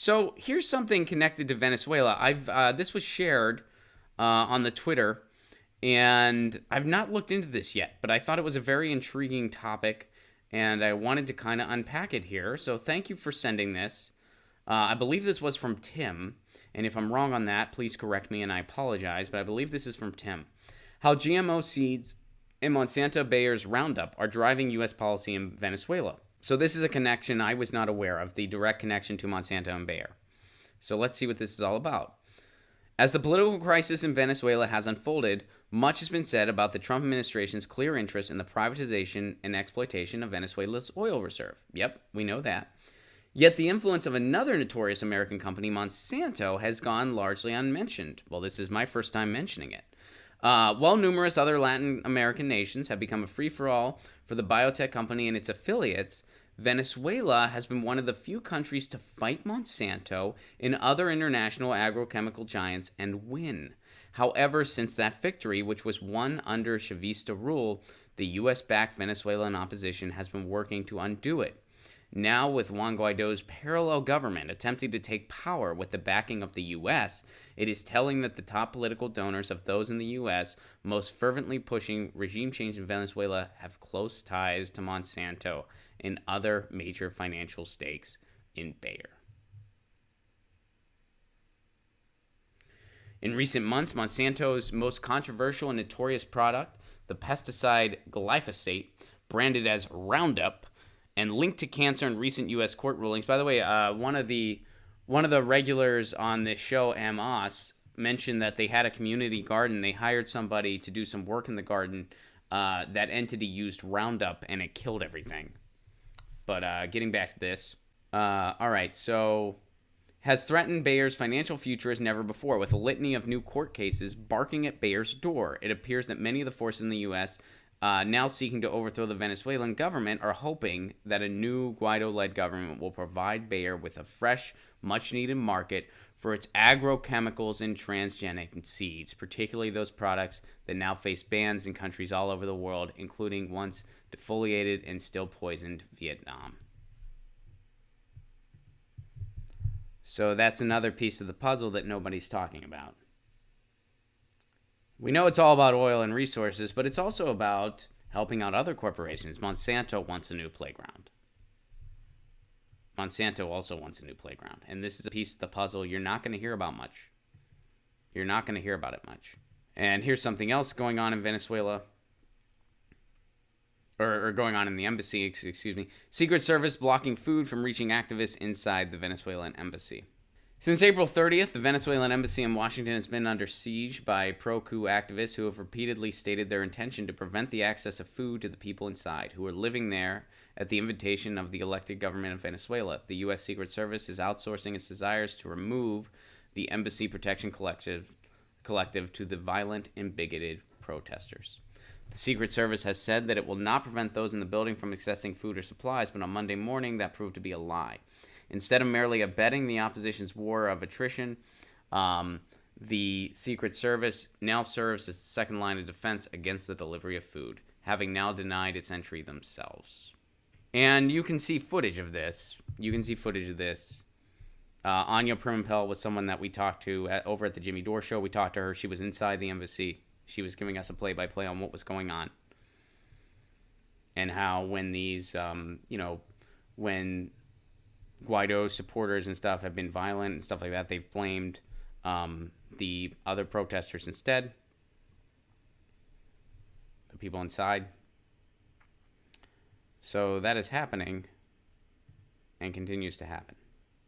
So here's something connected to Venezuela. This was shared on the Twitter, and I've not looked into this yet, but I thought it was a very intriguing topic, and I wanted to kind of unpack it here. So thank you for sending this. I believe this was from Tim, and if I'm wrong on that, please correct me, and I apologize, but I believe this is from Tim. How GMO seeds and Monsanto Bayer's Roundup are driving U.S. policy in Venezuela. So this is a connection I was not aware of, the direct connection to Monsanto and Bayer. So let's see what this is all about. As the political crisis in Venezuela has unfolded, much has been said about the Trump administration's clear interest in the privatization and exploitation of Venezuela's oil reserve. Yep, we know that. Yet the influence of another notorious American company, Monsanto, has gone largely unmentioned. Well, this is my first time mentioning it. While numerous other Latin American nations have become a free-for-all for the biotech company and its affiliates, Venezuela has been one of the few countries to fight Monsanto and other international agrochemical giants and win. However, since that victory, which was won under Chavista rule, the U.S.-backed Venezuelan opposition has been working to undo it. Now, with Juan Guaido's parallel government attempting to take power with the backing of the U.S., it is telling that the top political donors of those in the U.S. most fervently pushing regime change in Venezuela have close ties to Monsanto and other major financial stakes in Bayer. In recent months, Monsanto's most controversial and notorious product, the pesticide glyphosate, branded as Roundup, and linked to cancer in recent U.S. court rulings. By the way, one of the regulars on this show, Amos, mentioned that they had a community garden. They hired somebody to do some work in the garden. That entity used Roundup, and it killed everything. But getting back to this. All right, so has threatened Bayer's financial future as never before, with a litany of new court cases barking at Bayer's door. It appears that many of the forces in the U.S. Now seeking to overthrow the Venezuelan government are hoping that a new Guaido-led government will provide Bayer with a fresh, much-needed market for its agrochemicals and transgenic seeds, particularly those products that now face bans in countries all over the world, including once defoliated and still poisoned Vietnam. So that's another piece of the puzzle that nobody's talking about. We know it's all about oil and resources, but it's also about helping out other corporations. Monsanto wants a new playground. Monsanto also wants a new playground. And this is a piece of the puzzle you're not going to hear about much. You're not going to hear about it much. And here's something else going on in Venezuela. Or going on in the embassy, excuse me. Secret Service blocking food from reaching activists inside the Venezuelan embassy. Since April 30th, the Venezuelan embassy in Washington has been under siege by pro-coup activists who have repeatedly stated their intention to prevent the access of food to the people inside, who are living there at the invitation of the elected government of Venezuela. The U.S. Secret Service is outsourcing its desires to remove the Embassy Protection Collective to the violent and bigoted protesters. The Secret Service has said that it will not prevent those in the building from accessing food or supplies, but on Monday morning, that proved to be a lie. Instead of merely abetting the opposition's war of attrition, the Secret Service now serves as the second line of defense against the delivery of food, having now denied its entry themselves. And you can see footage of this. Anya Primpel was someone that we talked to over at the Jimmy Dore Show. We talked to her. She was inside the embassy. She was giving us a play-by-play on what was going on. And how when these, when Guaido supporters and stuff have been violent and stuff like that, they've blamed the other protesters instead. The people inside. So that is happening and continues to happen.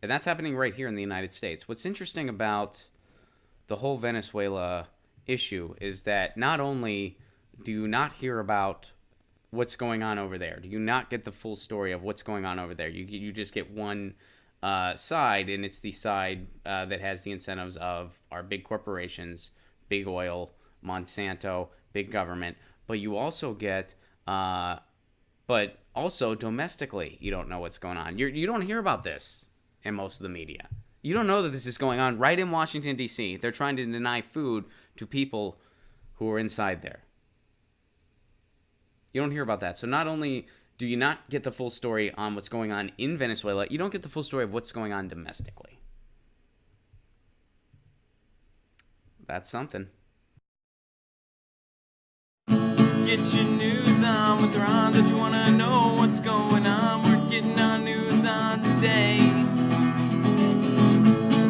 And that's happening right here in the United States. What's interesting about the whole Venezuela issue is that not only do you not hear about what's going on over there, do you not get the full story of what's going on over there. You just get one side, and it's the side that has the incentives of our big corporations, big oil, Monsanto, big government. But you also get, but also domestically, you don't know what's going on. You don't hear about this in most of the media. You don't know that this is going on right in Washington, D.C. They're trying to deny food to people who are inside there. You don't hear about that. So not only do you not get the full story on what's going on in Venezuela, you don't get the full story of what's going on domestically. That's something. Get your news on with Ron. Don't you want to know what's going on? We're getting our news on today.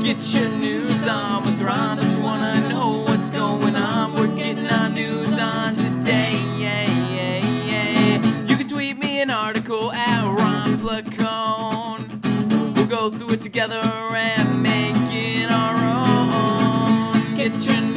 Get your news on with Ron. Don't you want to know what's going on? We're getting our news on today. Yeah, yeah, yeah. You can tweet me an article at Ron Placone. We'll go through it together and make it our own. Get your